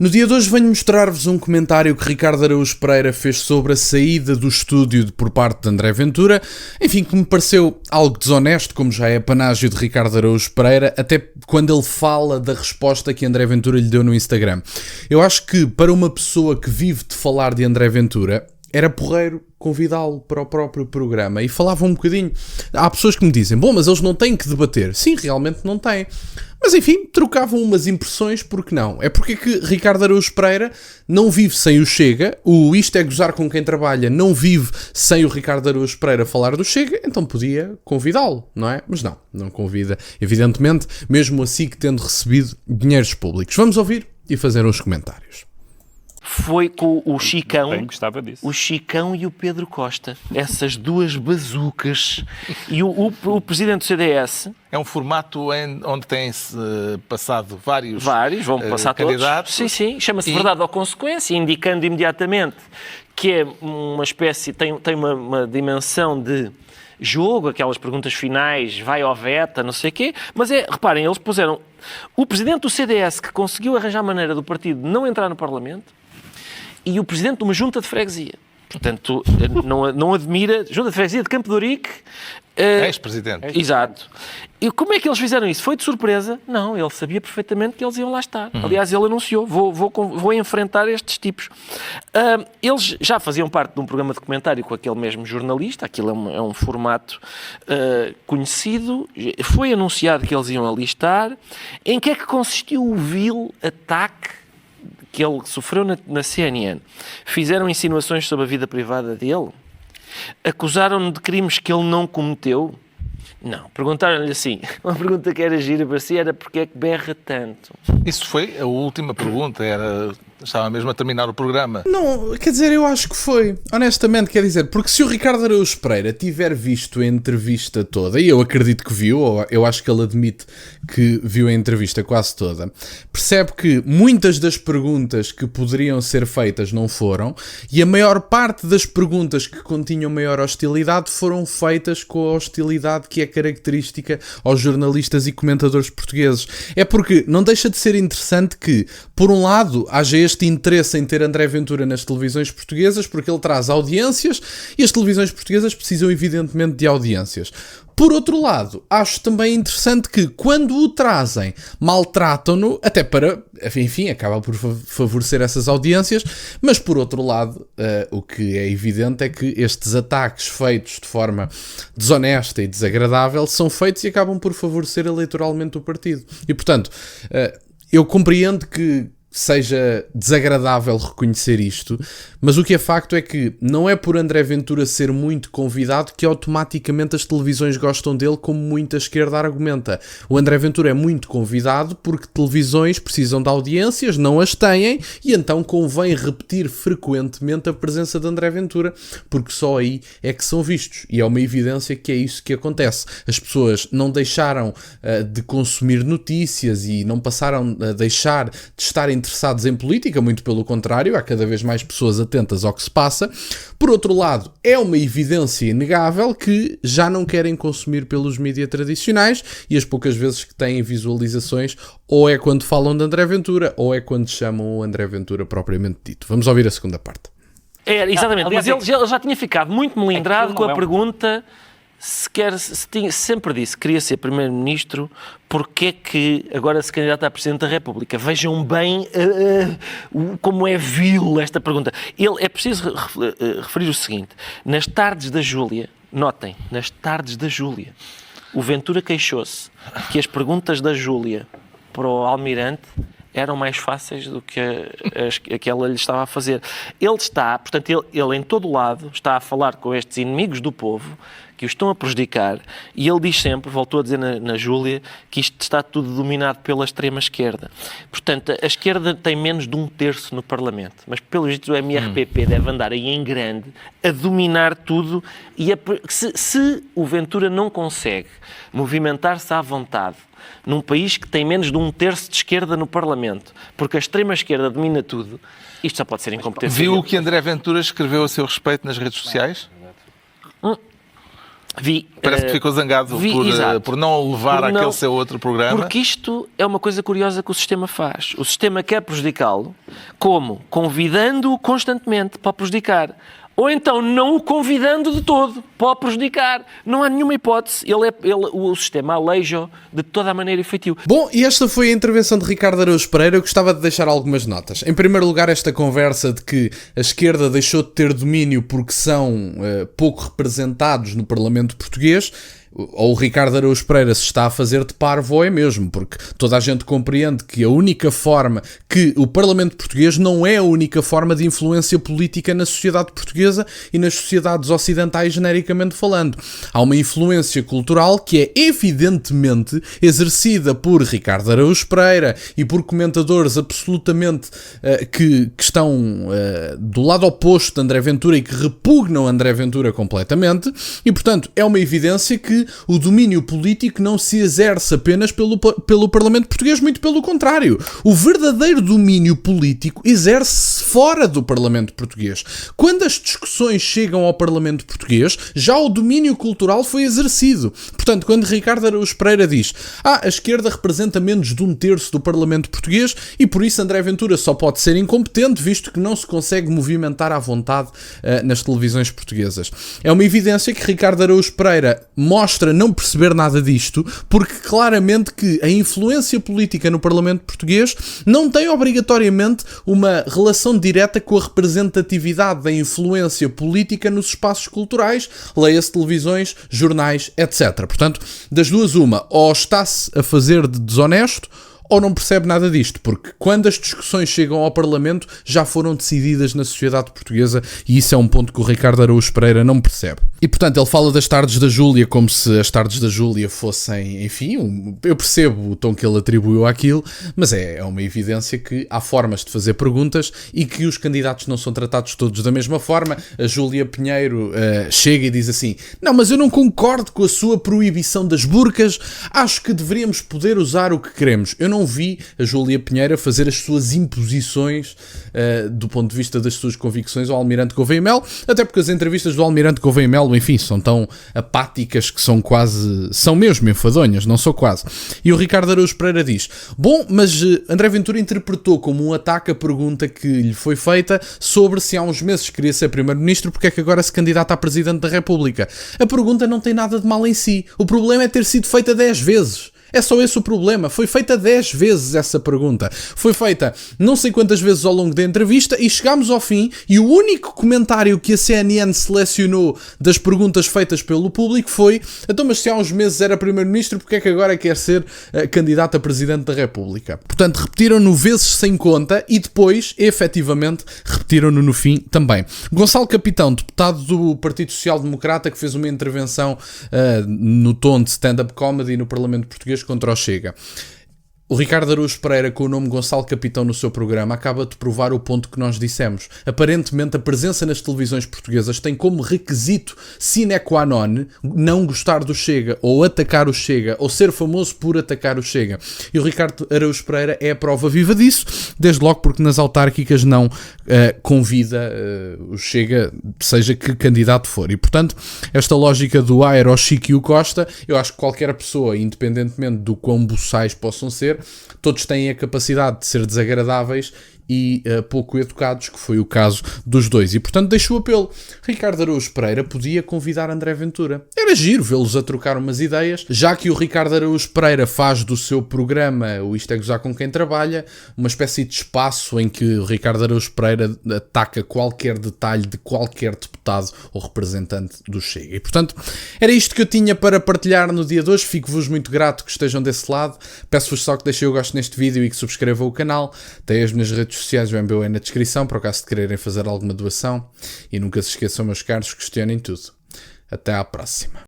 No dia de hoje venho mostrar-vos um comentário que Ricardo Araújo Pereira fez sobre a saída do estúdio por parte de André Ventura, enfim, que me pareceu algo desonesto, como já é panágio de Ricardo Araújo Pereira, até quando ele fala da resposta que André Ventura lhe deu no Instagram. Eu acho que para uma pessoa que vive de falar de André Ventura, era porreiro convidá-lo para o próprio programa e falava um bocadinho. Há pessoas que me dizem, bom, mas eles não têm que debater. Sim, realmente não têm. Mas enfim, trocavam umas impressões, porque não? É porque que Ricardo Araújo Pereira não vive sem o Chega, o Isto é Gozar com Quem Trabalha não vive sem o Ricardo Araújo Pereira falar do Chega, então podia convidá-lo, não é? Mas não convida, evidentemente, mesmo assim que tendo recebido dinheiros públicos. Vamos ouvir e fazer uns comentários. Foi com o Chicão, gostava disso. o Chicão e o Pedro Costa, essas duas bazucas. E o presidente do CDS... É um formato onde tem-se passado vários vão passar candidatos. Todos. Sim, chama-se Verdade ou Consequência, indicando imediatamente que é uma espécie, tem uma dimensão de jogo, aquelas perguntas finais, vai ou veta, não sei o quê, mas reparem, eles puseram o presidente do CDS que conseguiu arranjar maneira do partido não entrar no Parlamento e o presidente de uma junta de freguesia. Portanto, não admira... Junta de freguesia de Campo de Ourique. Ex-presidente. Exato. E como é que eles fizeram isso? Foi de surpresa? Não, ele sabia perfeitamente que eles iam lá estar. Aliás, ele anunciou, vou enfrentar estes tipos. Eles já faziam parte de um programa de comentário com aquele mesmo jornalista, aquilo é um formato conhecido, foi anunciado que eles iam alistar. Em que é que consistiu o vil ataque que ele sofreu na CNN? Fizeram insinuações sobre a vida privada dele? Acusaram-no de crimes que ele não cometeu? Não. Perguntaram-lhe assim, uma pergunta que era gira para si, era porque é que berra tanto? Isso foi a última pergunta, estava mesmo a terminar o programa. Não, quer dizer, eu acho que foi. Honestamente, quer dizer, porque se o Ricardo Araújo Pereira tiver visto a entrevista toda, e eu acredito que viu, ou eu acho que ele admite que viu a entrevista quase toda, percebe que muitas das perguntas que poderiam ser feitas não foram, e a maior parte das perguntas que continham maior hostilidade foram feitas com a hostilidade que é característica aos jornalistas e comentadores portugueses. É porque não deixa de ser interessante que, por um lado, haja este interesse em ter André Ventura nas televisões portuguesas, porque ele traz audiências e as televisões portuguesas precisam evidentemente de audiências. Por outro lado, acho também interessante que quando o trazem, maltratam-no, até para, enfim, acaba por favorecer essas audiências, mas por outro lado, o que é evidente é que estes ataques feitos de forma desonesta e desagradável são feitos e acabam por favorecer eleitoralmente o partido. E, portanto, eu compreendo que seja desagradável reconhecer isto, mas o que é facto é que não é por André Ventura ser muito convidado que automaticamente as televisões gostam dele, como muita esquerda argumenta. O André Ventura é muito convidado porque televisões precisam de audiências, não as têm, e então convém repetir frequentemente a presença de André Ventura, porque só aí é que são vistos, e é uma evidência que é isso que acontece. As pessoas não deixaram de consumir notícias e não passaram a deixar de estar interessados em política, muito pelo contrário, há cada vez mais pessoas atentas ao que se passa. Por outro lado, é uma evidência inegável que já não querem consumir pelos mídias tradicionais, e as poucas vezes que têm visualizações ou é quando falam de André Ventura ou é quando chamam o André Ventura propriamente dito. Vamos ouvir a segunda parte. Exatamente, mas ele já tinha ficado muito melindrado com a pergunta... sempre disse que queria ser Primeiro-Ministro, porque é que agora se candidata a Presidente da República? Vejam bem como é vil esta pergunta. É preciso referir o seguinte: nas tardes da Júlia, notem, nas tardes da Júlia, o Ventura queixou-se que as perguntas da Júlia para o Almirante eram mais fáceis do que aquela lhe estava a fazer. Ele em todo lado está a falar com estes inimigos do povo que o estão a prejudicar, e ele diz sempre, voltou a dizer na Júlia, que isto está tudo dominado pela extrema-esquerda. Portanto, a esquerda tem menos de 1/3 no Parlamento, mas pelo jeito o MRPP deve andar aí em grande a dominar tudo, e se o Ventura não consegue movimentar-se à vontade num país que tem menos de 1/3 de esquerda no Parlamento, porque a extrema-esquerda domina tudo, isto só pode ser incompetência. Viu o que André Ventura escreveu a seu respeito nas redes sociais? Parece que ficou zangado por não levar aquele seu outro programa. Porque isto é uma coisa curiosa que o sistema faz. O sistema quer prejudicá-lo, como? Convidando-o constantemente para o prejudicar. Ou então não o convidando de todo para o prejudicar. Não há nenhuma hipótese. O sistema aleija-o de toda a maneira efetiva. Bom, e esta foi a intervenção de Ricardo Araújo Pereira. Eu gostava de deixar algumas notas. Em primeiro lugar, esta conversa de que a esquerda deixou de ter domínio porque são pouco representados no Parlamento português. Ou o Ricardo Araújo Pereira se está a fazer de parvo ou é mesmo, porque toda a gente compreende que a única forma, que o Parlamento português não é a única forma de influência política na sociedade portuguesa e nas sociedades ocidentais genericamente falando. Há uma influência cultural que é evidentemente exercida por Ricardo Araújo Pereira e por comentadores absolutamente que estão do lado oposto de André Ventura e que repugnam André Ventura completamente e, portanto, é uma evidência que o domínio político não se exerce apenas pelo Parlamento português, muito pelo contrário. O verdadeiro domínio político exerce-se fora do Parlamento português. Quando as discussões chegam ao Parlamento português, já o domínio cultural foi exercido. Portanto, quando Ricardo Araújo Pereira diz a esquerda representa menos de 1/3 do Parlamento português e por isso André Ventura só pode ser incompetente, visto que não se consegue movimentar à vontade nas televisões portuguesas. É uma evidência que Ricardo Araújo Pereira mostra não perceber nada disto, porque claramente que a influência política no Parlamento português não tem obrigatoriamente uma relação direta com a representatividade da influência política nos espaços culturais, leia-se televisões, jornais, etc. Portanto, das duas uma, ou está-se a fazer de desonesto, ou não percebe nada disto, porque quando as discussões chegam ao Parlamento já foram decididas na sociedade portuguesa e isso é um ponto que o Ricardo Araújo Pereira não percebe. E portanto ele fala das tardes da Júlia como se as tardes da Júlia fossem, enfim, eu percebo o tom que ele atribuiu àquilo, mas é uma evidência que há formas de fazer perguntas e que os candidatos não são tratados todos da mesma forma. A Júlia Pinheiro chega e diz assim, não, mas eu não concordo com a sua proibição das burcas, acho que deveríamos poder usar o que queremos. Eu não vi a Júlia Pinheiro fazer as suas imposições do ponto de vista das suas convicções ao Almirante Gouveia Melo, até porque as entrevistas do Almirante Gouveia Melo, enfim, são tão apáticas que são mesmo enfadonhas, não sou quase. E o Ricardo Araújo Pereira diz, bom, mas André Ventura interpretou como um ataque a pergunta que lhe foi feita sobre se há uns meses queria ser Primeiro-Ministro, porque é que agora se candidata a Presidente da República. A pergunta não tem nada de mal em si, o problema é ter sido feita 10 vezes. É só esse o problema. Foi feita 10 vezes essa pergunta. Foi feita não sei quantas vezes ao longo da entrevista e chegámos ao fim e o único comentário que a CNN selecionou das perguntas feitas pelo público foi então, mas se há uns meses era Primeiro-Ministro, porque é que agora quer ser candidato a Presidente da República? Portanto, repetiram-no vezes sem conta e depois, efetivamente, repetiram-no no fim também. Gonçalo Capitão, deputado do Partido Social Democrata, que fez uma intervenção no tom de stand-up comedy no Parlamento Português contra o Chega. O Ricardo Araújo Pereira, com o nome Gonçalo Capitão no seu programa, acaba de provar o ponto que nós dissemos. Aparentemente, a presença nas televisões portuguesas tem como requisito sine qua non não gostar do Chega, ou atacar o Chega, ou ser famoso por atacar o Chega. E o Ricardo Araújo Pereira é a prova viva disso, desde logo porque nas autárquicas não convida o Chega, seja que candidato for. E, portanto, esta lógica do era o Chico e o Costa, eu acho que qualquer pessoa, independentemente do quão buçais possam ser, todos têm a capacidade de ser desagradáveis e pouco educados, que foi o caso dos dois. E, portanto, deixo o apelo. Ricardo Araújo Pereira podia convidar André Ventura. Era giro vê-los a trocar umas ideias, já que o Ricardo Araújo Pereira faz do seu programa, o Isto é Gozar com Quem Trabalha, uma espécie de espaço em que o Ricardo Araújo Pereira ataca qualquer detalhe de qualquer deputado ou representante do Chega. E, portanto, era isto que eu tinha para partilhar no dia de hoje. Fico-vos muito grato que estejam desse lado. Peço-vos só que deixem o gosto neste vídeo e que subscrevam o canal. Tem as minhas redes sociais, o MBO é na descrição, para o caso de quererem fazer alguma doação. E nunca se esqueçam, meus caros, questionem tudo. Até à próxima.